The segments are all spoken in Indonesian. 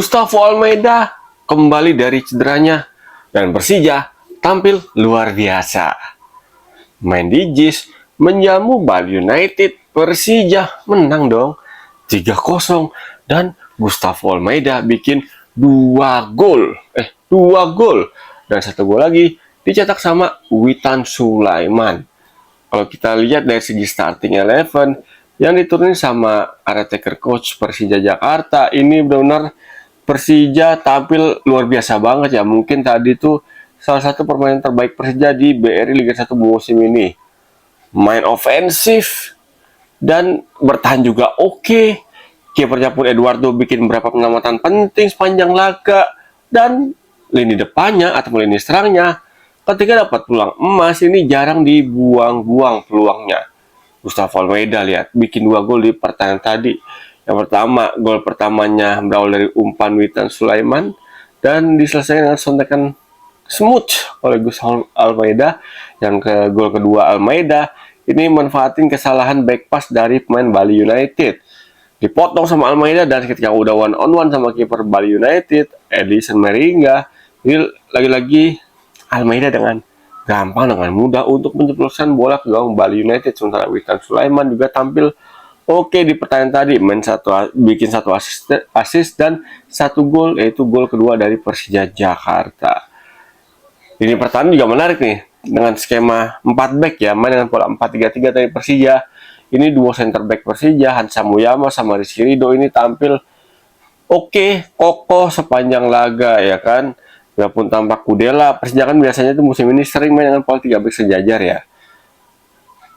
Gustavo Almeida kembali dari cederanya dan Persija tampil luar biasa. Main di JIS menjamu Bali United, Persija menang dong 3-0 dan Gustavo Almeida bikin 2 gol dan 1 gol lagi dicetak sama Witan Sulaiman. Kalau kita lihat dari segi starting 11 yang diturunin sama caretaker coach Persija Jakarta, ini benar-benar Persija tampil luar biasa banget ya. Mungkin tadi tuh salah satu permainan terbaik Persija di BRI Liga 1 musim ini. Main ofensif dan bertahan juga oke. Kipernya pun Eduardo bikin beberapa penyelamatan penting sepanjang laga, dan lini depannya atau lini serangnya ketika dapat peluang emas ini jarang dibuang-buang peluangnya. Gustavo Almeida lihat bikin 2 gol di pertandingan tadi. Yang pertama, gol pertamanya berawal dari umpan Witan Sulaiman dan diselesaikan dengan sontekan smooth oleh Gustavo Almeida. Yang gol kedua Almeida ini manfaatin kesalahan back pass dari pemain Bali United. Dipotong sama Almeida dan ketika udah one on one sama kiper Bali United, Edison Meringa, ini lagi-lagi Almeida dengan gampang, dengan mudah untuk menjebloskan bola ke gawang Bali United. Sementara Witan Sulaiman juga tampil oke di pertandingan tadi, bikin 1 assist dan 1 gol, yaitu gol kedua dari Persija Jakarta. Ini pertandingan juga menarik nih dengan skema 4 back ya, main dengan pola 4-3-3 dari Persija. Ini duo center back Persija, Hansa Muyama sama Rizky Ridho ini tampil oke, kokoh sepanjang laga ya kan. Walaupun tampak Kudela, Persija kan biasanya tuh musim ini sering main dengan pola 3 back sejajar ya.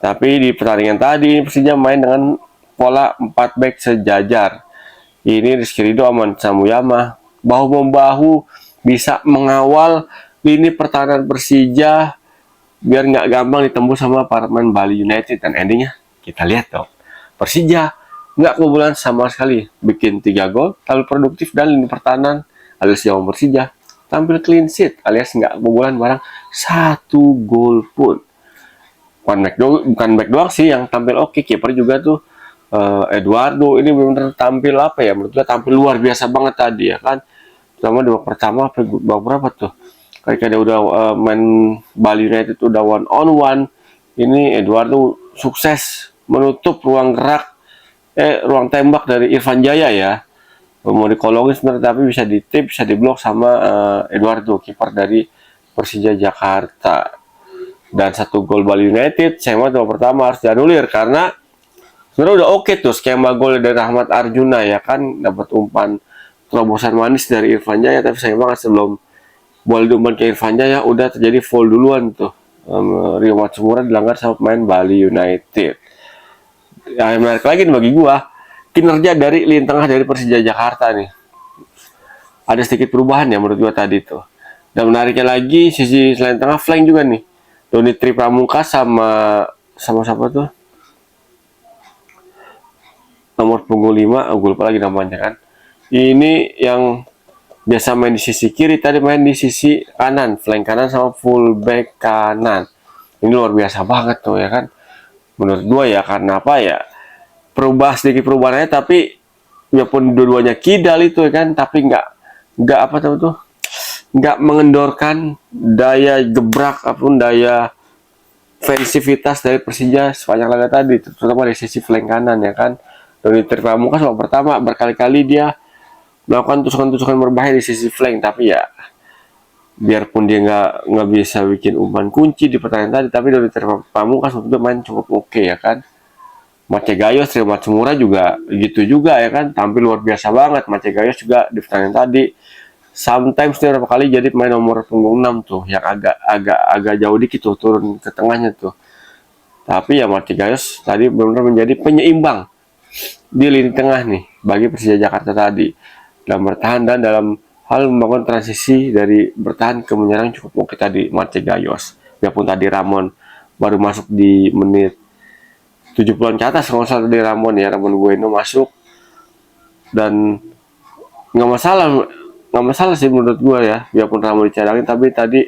Tapi di pertandingan tadi Persija main dengan pola 4 back sejajar. Ini Rizky Ridho sama Hansa Muyama bahu-membahu bisa mengawal lini pertahanan Persija biar nggak gampang ditembus sama para pemain Bali United. Dan endingnya kita lihat dong, Persija nggak kebobolan sama sekali, bikin 3 gol, tampil produktif dan lini pertahanan alias gawang Persija tampil clean sheet alias nggak kebobolan barang 1 gol pun. Bukan back doang sih yang tampil oke, kiper juga tuh Eduardo ini benar-benar tampil apa ya, menurut gue tampil luar biasa banget tadi ya kan. Pertama di babak pertama babak berapa tuh, ketika dia udah main Bali United udah one on one, ini Eduardo sukses menutup ruang tembak dari Irfan Jaya ya. Mau dikolongin sebenarnya tapi bisa ditip, bisa diblok sama Eduardo, kiper dari Persija Jakarta. Dan 1 gol Bali United, saya mau pertama harus dianulir karena sebenarnya udah oke tuh skema gol dari Rahmat Arjuna ya kan, dapat umpan terobosan manis dari Irfan Jaya, tapi sayang banget sebelum bola diumpan ke Irfan Jaya udah terjadi foul duluan tuh. Rio Matsumura dilanggar sama pemain Bali United. Yang menarik lagi nih bagi gua, kinerja dari lini tengah dari Persija Jakarta nih ada sedikit perubahan ya menurut gua tadi tuh. Dan menariknya lagi sisi selain tengah flank juga nih, Donitri Pamungkas sama siapa tuh nomor punggung 5, gue lupa lagi namanya kan. Ini yang biasa main di sisi kiri, tadi main di sisi kanan, flank kanan sama fullback kanan. Ini luar biasa banget tuh ya kan. Menurut gue ya, karena apa ya, sedikit perubahannya, tapi walaupun dua-duanya kidal itu ya kan, tapi nggak apa tuh, nggak mengendorkan daya gebrak ataupun daya ofensivitas dari Persija sepanjang laga tadi, terutama dari sisi flank kanan ya kan. Donitri Pamungkas babak pertama berkali-kali dia melakukan tusukan-tusukan berbahaya di sisi flank, tapi ya biarpun dia nggak bisa bikin umpan kunci di pertandingan tadi, tapi Donitri Pamungkas untuk main cukup oke ya kan. Macegayos, Rio Matsumura juga gitu juga ya kan, tampil luar biasa banget. Macegayos juga di pertandingan tadi sometimes dia beberapa kali jadi pemain nomor punggung 6 tuh, yang agak jauh dikit tuh turun ke tengahnya tuh. Tapi ya Macegayos tadi benar-benar menjadi penyeimbang di lini tengah nih bagi Persija Jakarta tadi, dalam bertahan dan dalam hal membangun transisi dari bertahan ke menyerang cukup oke tadi Macegayos. Biarpun tadi Ramon baru masuk di menit 70-an ke atas, kalau salah dari Ramon Bueno masuk, dan nggak masalah sih menurut gue ya, biarpun Ramon dicadangin, tapi tadi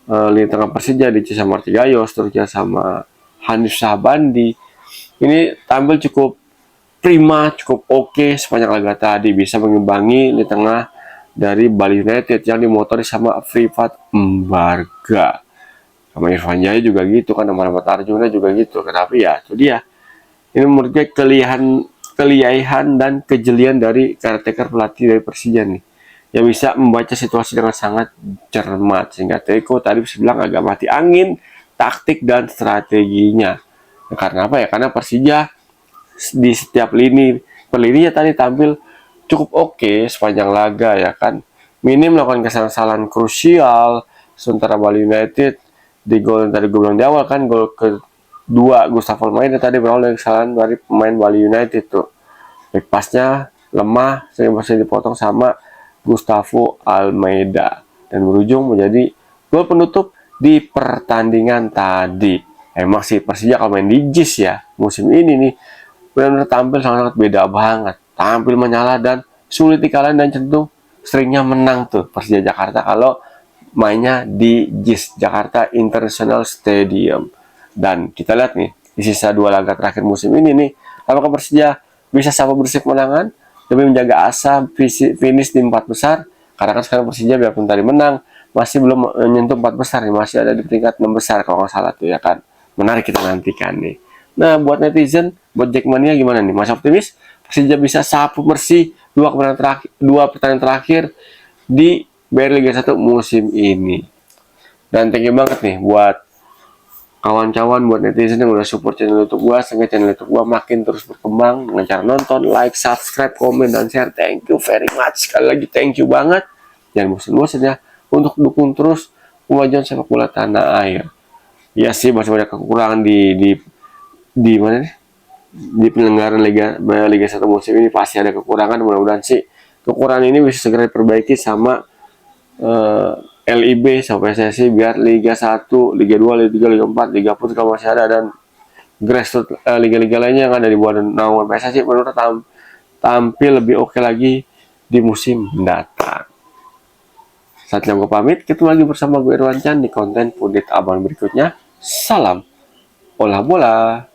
lini tengah Persija di sama Macegayos terus sama Hanif Syahbandi ini tampil cukup prima, cukup oke sepanjang laga tadi, bisa mengimbangi di tengah dari Bali United yang dimotori sama Privat Embarga. Sama Irfan Jaya juga gitu kan, sama Rahmat Arjuna juga gitu. Kenapa ya? Itu dia. Ini menurut gue kelihayan dan kejelian dari caretaker pelatih dari Persija nih, yang bisa membaca situasi dengan sangat cermat, sehingga Teko tadi bisa bilang agak mati angin taktik dan strateginya. Karena apa ya? Karena Persija di setiap lini per lininya tadi tampil cukup oke sepanjang laga ya kan, minim melakukan kesalahan krusial. Sementara Bali United di gol yang tadi gue bilang di awal kan, gol kedua Gustavo Almeida tadi berawal dari kesalahan dari pemain Bali United tuh, back pasnya lemah sehingga bisa dipotong sama Gustavo Almeida dan berujung menjadi gol penutup di pertandingan tadi. Emang sih Persija kalau main di JIS ya musim ini nih benar-benar tampil sangat beda banget, tampil menyala dan sulit dikalahin, dan cenderung seringnya menang tuh Persija Jakarta kalau mainnya di JIS, Jakarta International Stadium. Dan kita lihat nih di sisa 2 laga terakhir musim ini nih, apakah Persija bisa sama bersih kemenangan demi menjaga asa finish di 4 besar. Karena kan sekarang Persija biarpun tadi menang masih belum menyentuh 4 besar nih, masih ada di peringkat 6 besar kalau nggak salah tuh ya kan. Menarik kita nantikan nih. Nah, buat netizen, buat Jackmania gimana nih? Masih optimis Persija bisa sapu bersih 2 pertandingan terakhir di BRI Liga 1 musim ini. Dan thank you banget nih buat kawan-kawan, buat netizen yang udah support channel YouTube gua, sehingga channel YouTube gua makin terus berkembang dengan cara nonton, like, subscribe, komen, dan share. Thank you very much. Sekali lagi thank you banget. Jangan bosan-bosan ya untuk dukung terus kemajuan sepak bola tanah air. Ya sih, masih banyak kekurangan di mana nih? Di penyelenggaraan Liga 1 musim ini pasti ada kekurangan. Mudah-mudahan sih kekurangan ini bisa segera diperbaiki sama LIB sama PSSI, biar Liga 1, Liga 2, Liga 3, Liga 4, Liga Putri kalau masih ada, dan grassroots liga-liga lainnya yang ada di bawah naungan PSSI menurut tampil lebih oke lagi di musim mendatang. Saatnya gue pamit, ketemu lagi bersama gue Irwan Chan di konten Pundit Abang berikutnya. Salam olah bola.